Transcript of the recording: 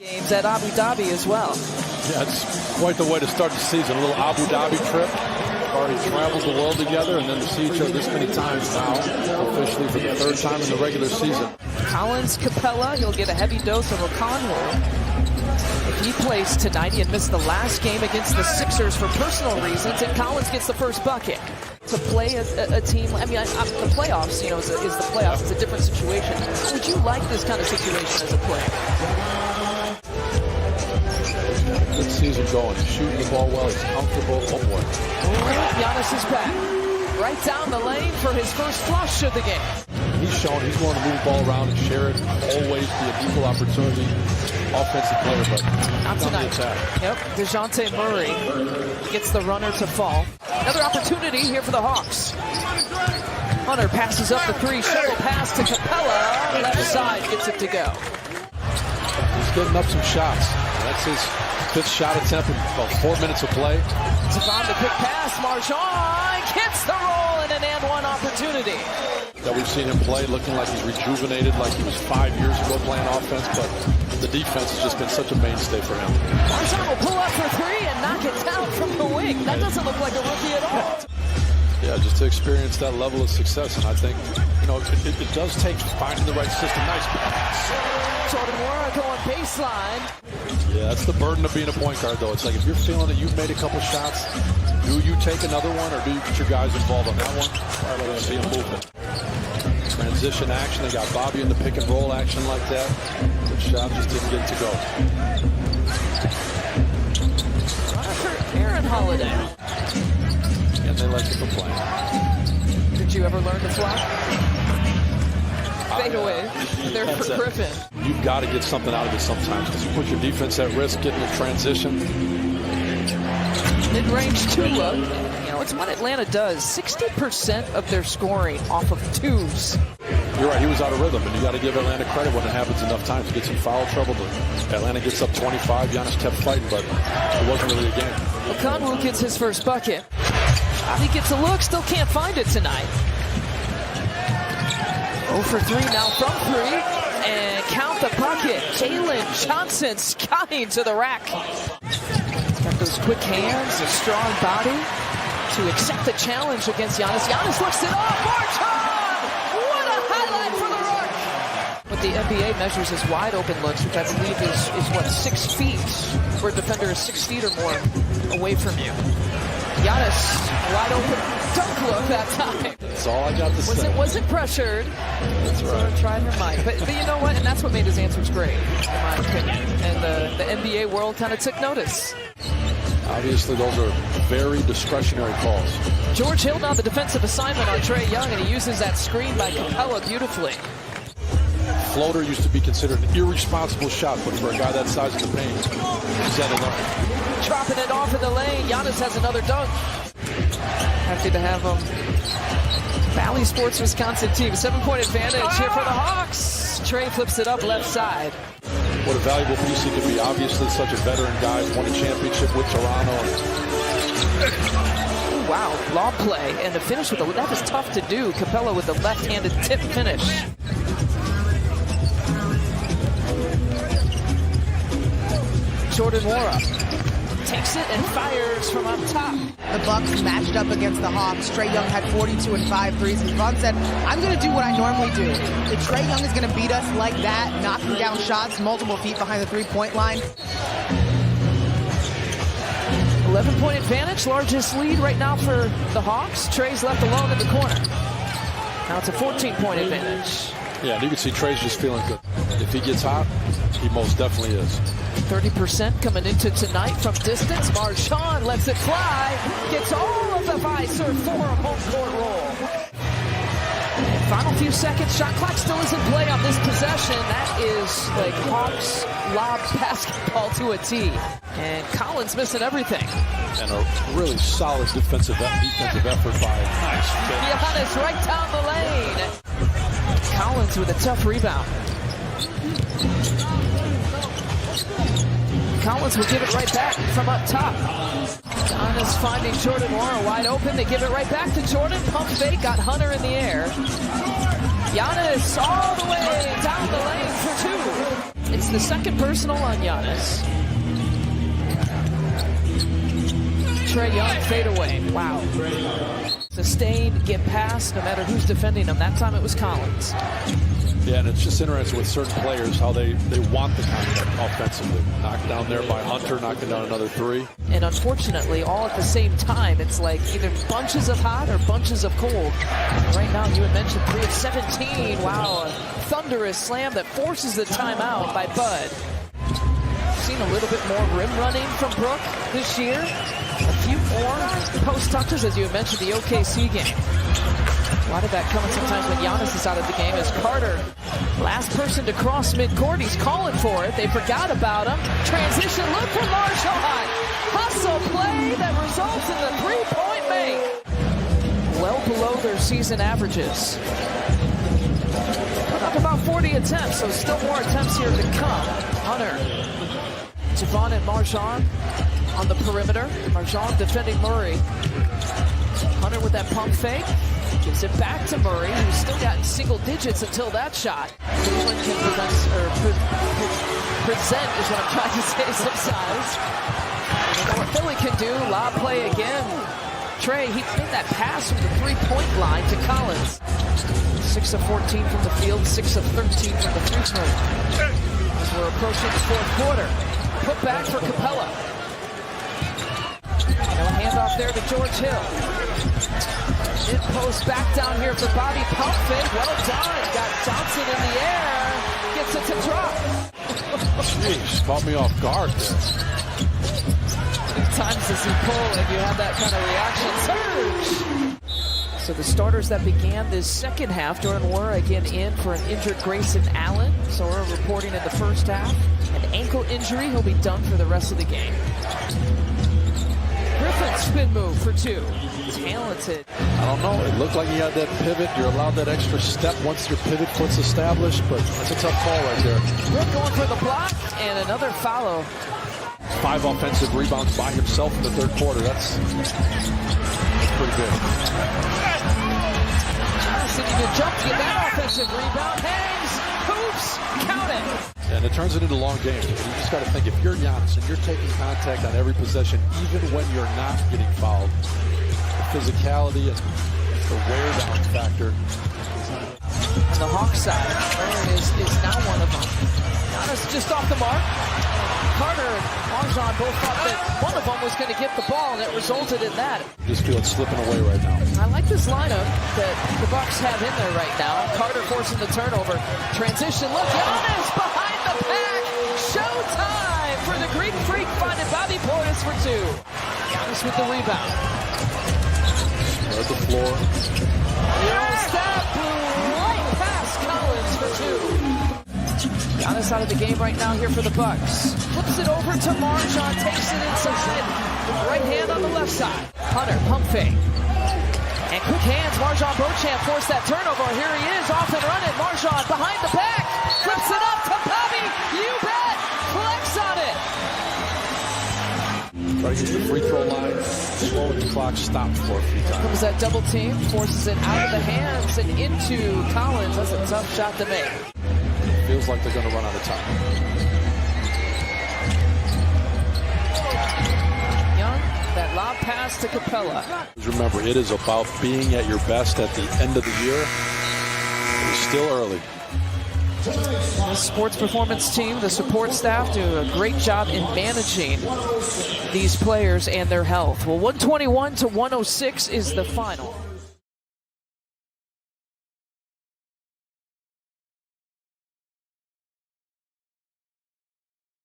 Games at Abu Dhabi as well. Yeah, it's quite the way to start the season. A little Abu Dhabi trip. Already traveled the world together, and then to see each other this many times now, officially for the third time in the regular season. Collins Capella, he'll get a heavy dose of O'Connell. If he plays tonight, he had missed the last game against the Sixers for personal reasons, and Collins gets the first bucket. To play a team, I mean, the playoffs, you know, is the playoffs. It's a different situation. Would you like this kind of situation as a player? Good season going. He's shooting the ball well. He's comfortable. Oh, boy. Giannis is back. Right down the lane for his first flush of the game. He's shown he's willing to move the ball around and share it. Always be an equal opportunity offensive player, but not tonight. Yep, DeJounte Murray gets the runner to fall. Another opportunity here for the Hawks. Hunter passes up the three. Shovel pass to Capella. Left side gets it to go. He's getting up some shots. That's his fifth shot attempt in about 4 minutes of play. Savon, the quick pass. Marchand gets the roll and an and one opportunity. Yeah, we've seen him play looking like he's rejuvenated, like he was 5 years ago playing offense, but the defense has just been such a mainstay for him. Marchand will pull up for three and knock it down from the wing. That doesn't look like a rookie at all. Yeah, just to experience that level of success, and I think, you know, it does take finding the right system. Nice pass. Jordan Wara going baseline. Yeah, that's the burden of being a point guard, though. It's like if you're feeling that you've made a couple shots, do you take another one, or do you get your guys involved on that one? All right, let's see a movement. Transition action. They got Bobby in the pick and roll action like that. Good shot, just didn't get it to go. Runner for Aaron Holiday. And they like it for playing. Did you ever learn to fly? Fade away. There for Griffin. You've got to get something out of it sometimes because you put your defense at risk getting the transition. Mid-range two-look. You know, it's what Atlanta does. 60% of their scoring off of twos. You're right, he was out of rhythm, and you got to give Atlanta credit when it happens enough times to get some foul trouble. Atlanta gets up 25, Giannis kept fighting, but it wasn't really a game. O'Connell gets his first bucket. He gets a look, still can't find it tonight. 0 for 3 now from 3, and count the bucket. Jalen Johnson skying to the rack. Got those quick hands, a strong body to accept the challenge against Giannis. Giannis looks it off. Marchand! What a highlight for the Rook! What the NBA measures as wide open looks, which I believe is what, 6 feet, where a defender is 6 feet or more away from you. Giannis, wide open dunk look that time. That's all I got to say. Wasn't pressured. That's right. Tried her mic. But you know what? And that's what made his answers great, in my opinion. And the NBA world kind of took notice. Obviously, those are very discretionary calls. George Hill now the defensive assignment on Trae Young, and he uses that screen by Capella beautifully. Floater used to be considered an irresponsible shot, but for a guy that size in the paint, he's had enough. Dropping it off in the lane. Giannis has another dunk. Happy to have him. Valley Sports Wisconsin team. 7-point advantage here for the Hawks. Trae flips it up left side. What a valuable piece he could be. Obviously, such a veteran guy. Won a championship with Toronto. Ooh, wow, lob play. And the finish with that was tough to do. Capella with the left-handed tip finish. Jordan Wara takes it and fires from up top. The Bucks matched up against the Hawks. Trae Young had 42 and 5 threes. And Vaughn said, I'm going to do what I normally do. If Trae Young is going to beat us like that, knocking down shots multiple feet behind the three-point line. 11-point advantage, largest lead right now for the Hawks. Trae's left alone in the corner. Now it's a 14-point advantage. Yeah, and you can see Trae's just feeling good. If he gets hot, he most definitely is. 30% coming into tonight from distance. Marchand lets it fly. Gets all of the visor for a home court roll. Final few seconds. Shot clock still is in play on this possession. That is like Hawks lob basketball to a tee. And Collins missing everything. And a really solid defensive effort by Giannis right down the lane. Collins with a tough rebound. Collins will give it right back from up top. Giannis finding Jordan Wara wide open. They give it right back to Jordan. Pump fake, got Hunter in the air. Giannis all the way down the lane for 2. It's the second personal on Giannis. Trae Young fadeaway. Wow. Sustained, get past, no matter who's defending him. That time it was Collins. Yeah, and it's just interesting with certain players how they want the contact offensively. Knocked down there by Hunter, knocking down another three. And unfortunately, all at the same time, it's like either bunches of hot or bunches of cold. Right now, you had mentioned 3 of 17. Wow, a thunderous slam that forces the timeout by Bud. Seen a little bit more rim running from Brook this year. A few more post touches, as you had mentioned, the OKC game. A lot of that coming sometimes when Giannis is out of the game as Carter, last person to cross midcourt. He's calling for it. They forgot about him. Transition look for Marshall. Hustle play that results in the three-point make. Well below their season averages. Put up about 40 attempts, so still more attempts here to come. Hunter, Javon and Marjan on the perimeter. Marjan defending Murray. Hunter with that pump fake. Gives it back to Murray, who's still got in single digits until that shot. Cleveland can present is what I'm trying to say, some size. And you know what Philly can do? Lob play again. Trae, he made that pass from the three-point line to Collins. 6 of 14 from the field, 6 of 13 from the free throw line. As we're approaching the fourth quarter. Put back for Capella. No handoff there to George Hill. Mid post back down here for Bobby. Pump fake. Well done. Got Johnson in the air. Gets it to drop. Jeez, caught me off guard there. How many times does he pull and you have that kind of reaction? Surge! So the starters that began this second half, Jordan Nwora again in for an injured Grayson Allen. So we're reporting in the first half. An ankle injury. He'll be done for the rest of the game. Griffin spin move for 2. Talented. I don't know. It looked like he had that pivot. You're allowed that extra step once your pivot foot's established, but that's a tough call right there. Brook going for the block and another follow. 5 offensive rebounds by himself in the third quarter. That's pretty good. Johnson, you can jump to get that offensive rebound. Hangs, hoops, count it. And it turns it into long games. You just got to think, if you're Giannis and you're taking contact on every possession, even when you're not getting fouled, the physicality and the wear down factor. On the Hawks side, Aaron is now one of them. Giannis just off the mark. Carter and Marjan both thought that one of them was going to get the ball, and it resulted in that. Just feel it slipping away right now. I like this lineup that the Bucks have in there right now. Carter forcing the turnover. Transition look. Giannis behind the pack. Showtime for the Greek Freak, finding Bobby Portis for 2. Giannis with the rebound. Spread the floor. Step right past Collins for 2. Giannis out of the game right now here for the Bucks. Flips it over to Marjan, takes it inside. Right hand on the left side. Hunter, pump fake. And quick hands, Marjan Beauchamp forced that turnover. Here he is, off and running. Marjan behind the back. Flips it up to Bobby. You bet. Flex on it. Try to get to the free throw line. Slowing the clock, stopped for a few times. Comes that double team, forces it out of the hands and into Collins. That's a tough shot to make. Feels like they're going to run out of time. Young, that lob pass to Capella. Remember, it is about being at your best at the end of the year. It's still early. The sports performance team, the support staff, do a great job in managing these players and their health. Well, 121-106 is the final.